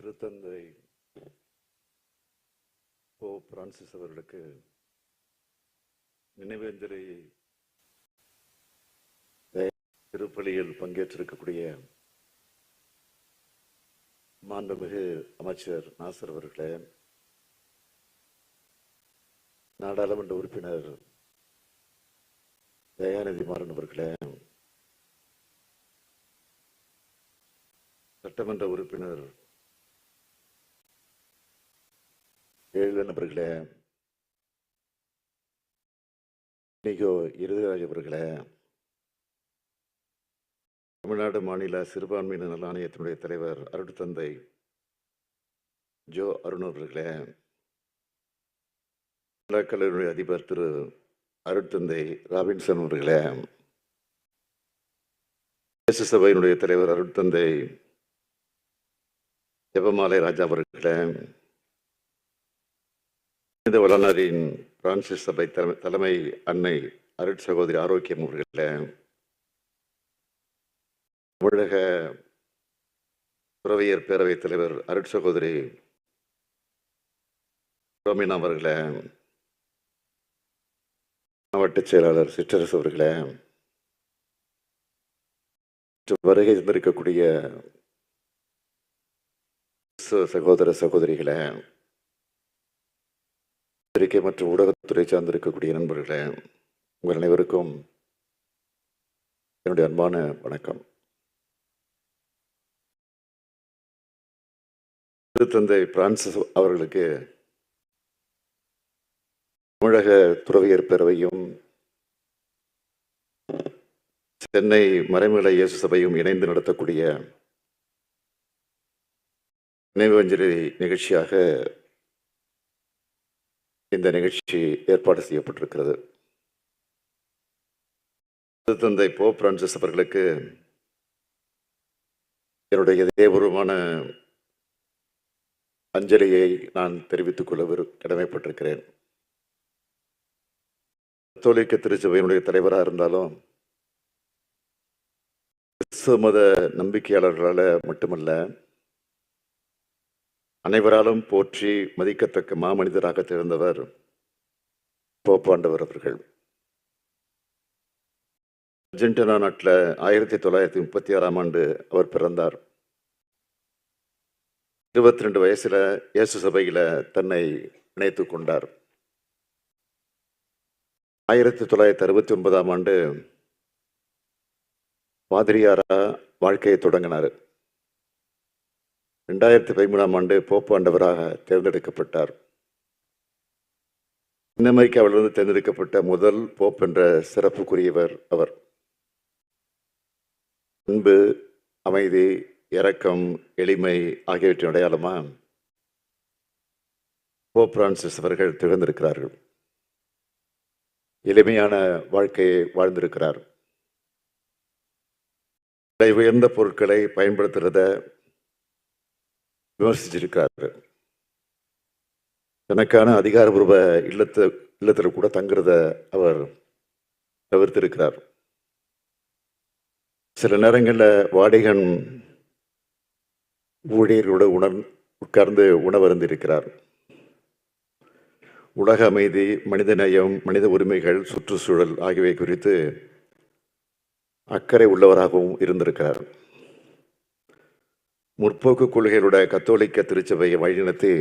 திருத்தந்தை Pope Francis அவர்களுக்கு நினைவேந்தலை திருப்பலியில் பங்கேற்றிருக்கக்கூடிய மாண்புமிகு அமைச்சர் நாசர் அவர்களே, நாடாளுமன்ற உறுப்பினர் தயாநிதி மாறன் அவர்களே, சட்டமன்ற உறுப்பினர் எழுதன் அவர்களே, நிகோ இருதராஜ் அவர்களே, தமிழ்நாடு மாநில சிறுபான்மையினர் நல ஆணையத்தினுடைய தலைவர் அருட்தந்தை ஜோ அருண் அவர்களே, கல்லூரி அதிபர் திரு அருட்தந்தை ராபின்சன் அவர்களே, இயேசு சபையினுடைய தலைவர் அருட்தந்தை ஜெபமாலை ராஜா அவர்களே, இந்த வளனாரின் பிரான்சிஸ் சபை தலைமை அன்னை அருட் சகோதரி ஆரோக்கியம் அவர்களே, தமிழக துறவியர் பேரவைத் தலைவர் அருட் சகோதரி ரோமினா அவர்களே, மாவட்ட செயலாளர் சிற்றரசு அவர்களே, வருகை தந்திருக்கக்கூடிய சகோதர சகோதரிகளே, பத்திரிகை மற்றும் ஊடகத்துறை சார்ந்திருக்கக்கூடிய நண்பர்களே, உங்கள் அனைவருக்கும் என்னுடைய அன்பான வணக்கம். திருத்தந்தை பிரான்சிஸ் அவர்களுக்கு தமிழக துறவியர் பேரவையும் சென்னை மறைமலை இயேசு சபையும் இணைந்து நடத்தக்கூடிய நினைவஞ்சலி நிகழ்ச்சியாக இந்த நிகழ்ச்சி ஏற்பாடு செய்யப்பட்டிருக்கிறது. திருத்தந்தை போப் பிரான்சிஸ் அவர்களுக்கு என்னுடைய இதயபூர்வமான அஞ்சலியை நான் தெரிவித்துக் கொள்ள கடமைப்பட்டிருக்கிறேன். கத்தோலிக்க திருச்சபையினுடைய தலைவராக இருந்தாலும் கிறிஸ்துவ மத நம்பிக்கையாளர்களால் மட்டுமல்ல, அனைவராலும் போற்றி மதிக்கத்தக்க மாமனிதராக திகழ்ந்தவர் போப்பாண்டவர் அவர்கள். அர்ஜென்டினா நாட்டில் 1936ஆம் ஆண்டு அவர் பிறந்தார். 22 வயசுல இயேசு சபையில தன்னை இணைத்துக் கொண்டார். 1969ஆம் ஆண்டு பாதிரியாரா வாழ்க்கையை தொடங்கினார். 2013ஆம் ஆண்டு போப்பாண்டவராக தேர்ந்தெடுக்கப்பட்டார். அமெரிக்காவிலிருந்து தேர்ந்தெடுக்கப்பட்ட முதல் போப் என்ற சிறப்புக்குரியவர் அவர். அன்பு, அமைதி, இரக்கம், எளிமை ஆகியவற்றின் அடையாளமா போப் பிரான்சிஸ் அவர்கள் திகழ்ந்திருக்கிறார்கள். எளிமையான வாழ்க்கையை வாழ்ந்திருக்கிறார். விலை உயர்ந்த பொருட்களை பயன்படுத்துறத விமர்சிச்சிருக்கிறார். தனக்கான அதிகாரபூர்வ இல்லத்தில் கூட தங்குறத அவர் தவிர்த்திருக்கிறார். சில நேரங்களில் வாடிகன் ஊழியர்களோடு உட்கார்ந்து உணவருந்திருக்கிறார். உலக அமைதி, மனிதநேயம், மனித உரிமைகள், சுற்றுச்சூழல் ஆகியவை குறித்து அக்கறை உள்ளவராகவும் இருந்திருக்கிறார். முற்போக்கு கொள்கைகளுடைய கத்தோலிக்க திருச்சபையை வழிநடத்தி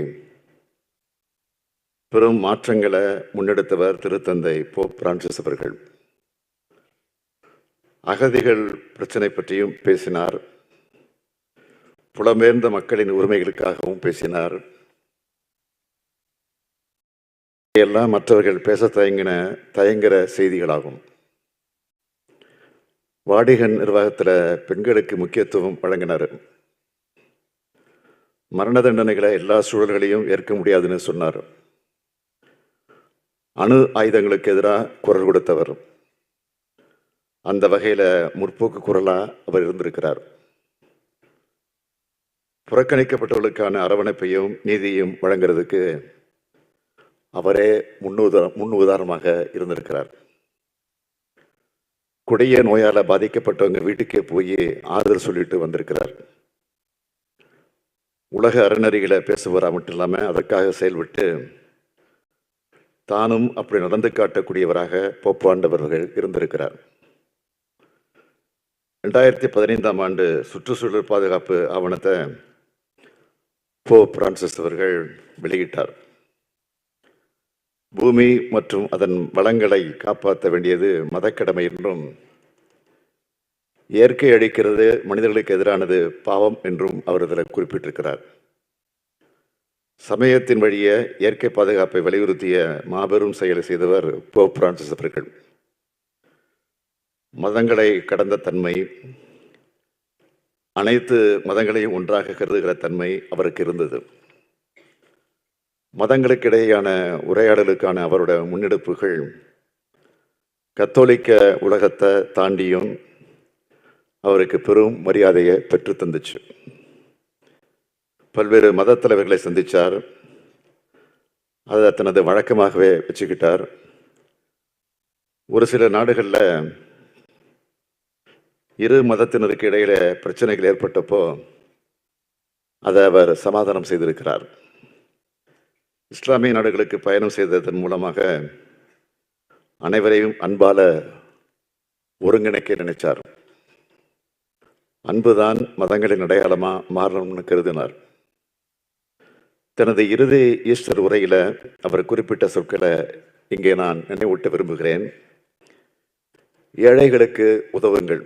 பெரும் மாற்றங்களை முன்னெடுத்தவர் திருத்தந்தை போப் பிரான்சிஸ் அவர்கள். அகதிகள் பிரச்சனை பற்றியும் பேசினார். புலம்பெயர்ந்த மக்களின் உரிமைகளுக்காகவும் பேசினார். எல்லாம் மற்றவர்கள் பேச தயங்குகிற செய்திகளாகும். வாடிகன் நிர்வாகத்தில் பெண்களுக்கு முக்கியத்துவம் வழங்கினார். மரண தண்டனைகளை எல்லா சூழல்களையும் ஏற்க முடியாதுன்னு சொன்னார். அணு ஆயுதங்களுக்கு எதிராக குரல் கொடுத்தவர். அந்த வகையில் முற்போக்கு குரலாக அவர் இருந்திருக்கிறார். புறக்கணிக்கப்பட்டவர்களுக்கான அரவணைப்பையும் நீதியையும் வழங்குறதுக்கு அவரே முன் உதாரணமாக இருந்திருக்கிறார். கொடிய நோயால் பாதிக்கப்பட்டவங்க வீட்டுக்கே போய் ஆறுதல் சொல்லிட்டு வந்திருக்கிறார். உலக அறநெறிகளை பேசுவாரா மட்டும் இல்லாமல் அதற்காக செயல்பட்டு தானும் அப்படி நடந்து காட்டக்கூடியவராக போப்பாண்டவர்கள் இருந்திருக்கிறார். 2015ஆம் ஆண்டு சுற்றுச்சூழல் பாதுகாப்பு ஆவணத்தை போப் பிரான்சிஸ் அவர்கள் வெளியிட்டார். பூமி மற்றும் அதன் வளங்களை காப்பாற்ற வேண்டியது மதக்கடமை என்றும், இயற்கை அழிக்கிறது மனிதர்களுக்கு எதிரானது பாவம் என்றும் அவர் இதில் குறிப்பிட்டிருக்கிறார். சமயத்தின் வழியே இயற்கை பாதுகாப்பை வலியுறுத்திய மாபெரும் செயலை செய்தவர் போப் பிரான்சிஸ் அவர்கள். மதங்களை கடந்த தன்மை, அனைத்து மதங்களையும் ஒன்றாக கருதுகிற தன்மை அவருக்கு இருந்தது. மதங்களுக்கிடையேயான உரையாடலுக்கான அவரோட முன்னெடுப்புகள் கத்தோலிக்க உலகத்தை தாண்டியும் அவருக்கு பெரும் மரியாதையை பெற்று தந்துச்சு. பல்வேறு மத தலைவர்களை சந்தித்தார். அதை தனது வழக்கமாகவே வச்சுக்கிட்டார். ஒரு சில நாடுகளில் இரு மதத்தினருக்கு இடையில பிரச்சனைகள் ஏற்பட்டப்போ அதை அவர் சமாதானம் செய்திருக்கிறார். இஸ்லாமிய நாடுகளுக்கு பயணம் செய்ததன் மூலமாக அனைவரையும் அன்பால ஒருங்கிணைக்க நினைச்சார். அன்புதான் மதங்களின் அடையாளமா மாறணும்னு கருதினார். தனது இறுதி ஈஸ்டர் உரையில அவர் குறிப்பிட்ட சொற்களை இங்கே நான் நினைவூட்ட விரும்புகிறேன். ஏழைகளுக்கு உதவுங்கள்,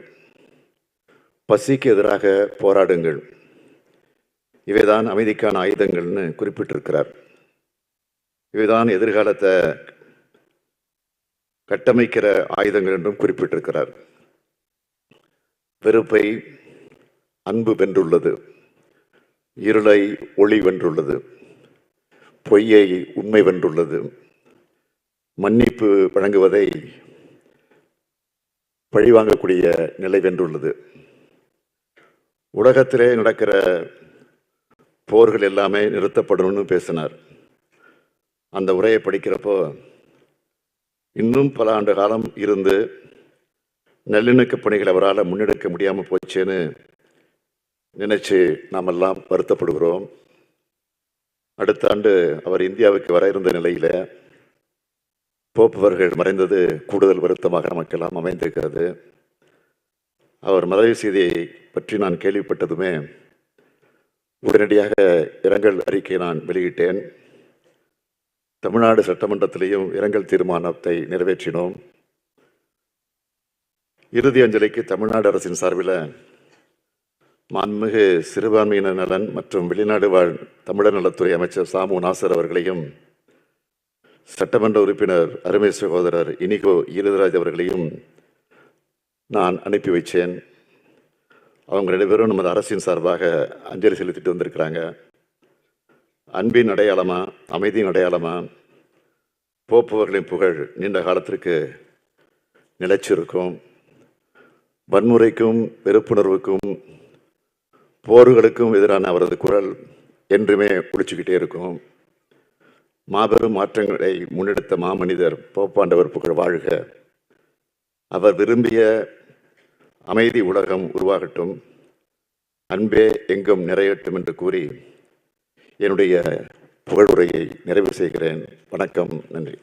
பசிக்கு எதிராக போராடுங்கள், இவைதான் அமைதிக்கான ஆயுதங்கள்னு குறிப்பிட்டிருக்கிறார். இவைதான் எதிர்காலத்தை கட்டமைக்கிற ஆயுதங்கள் என்றும் குறிப்பிட்டிருக்கிறார். வெறுப்பை அன்பு வென்றுள்ளது, இருளை ஒளி வென்றுள்ளது, பொய்யை உண்மை வென்றுள்ளது, மன்னிப்பு வழங்குவதை பழிவாங்கக்கூடிய நிலை வென்றுள்ளது. உலகத்திலே நடக்கிற போர்கள் எல்லாமே நிறுத்தப்படணும்னு பேசினார். அந்த உரையை படிக்கிறப்போ இன்னும் பல ஆண்டு காலம் இருந்து நல்லிணக்க பணிகள் அவரால் முன்னெடுக்க முடியாமல் போச்சேன்னு நினைச்சு நாம் எல்லாம் வருத்தப்படுகிறோம். அடுத்த ஆண்டு அவர் இந்தியாவுக்கு வர இருந்த நிலையில போப் அவர்கள் மறைந்தது கூடுதல் வருத்தமாக நமக்கெல்லாம் அமைந்திருக்கிறது. அவர் மறைவு செய்தியை பற்றி நான் கேள்விப்பட்டதுமே உடனடியாக இரங்கல் அறிக்கையை நான் வெளியிட்டேன். தமிழ்நாடு சட்டமன்றத்திலேயும் இரங்கல் தீர்மானத்தை நிறைவேற்றினோம். இறுதி அஞ்சலிக்கு தமிழ்நாடு அரசின் சார்பில் மாண்புமிகு சிறுபான்மையினர் நலன் மற்றும் வெளிநாடு வாழ் தமிழர் நலத்துறை அமைச்சர் சாமு நாசர் அவர்களையும், சட்டமன்ற உறுப்பினர் அருமை சகோதரர் இனிகோ ஈரதராஜ் அவர்களையும் நான் அனுப்பி வைச்சேன். அவங்க 2 பேரும் நமது அரசின் சார்பாக அஞ்சலி செலுத்திட்டு வந்திருக்கிறாங்க. அன்பின் அடையாளமா, அமைதியின் அடையாளமா போப்பவர்களின் புகழ் நீண்ட காலத்திற்கு நிலைச்சிருக்கும். வன்முறைக்கும் வெறுப்புணர்வுக்கும் போர்களுக்கும் எதிரான அவரது குரல் என்றுமே ஒலிச்சுக்கிட்டே இருக்கும். மாபெரும் மாற்றங்களை முன்னெடுத்த மாமனிதர் போப்பாண்டவர் புகழ் வாழ்க. அவர் விரும்பிய அமைதி உலகம் உருவாகட்டும், அன்பே எங்கும் நிறையட்டும் என்று கூறி என்னுடைய புகழுரையை நிறைவு செய்கிறேன். வணக்கம், நன்றி.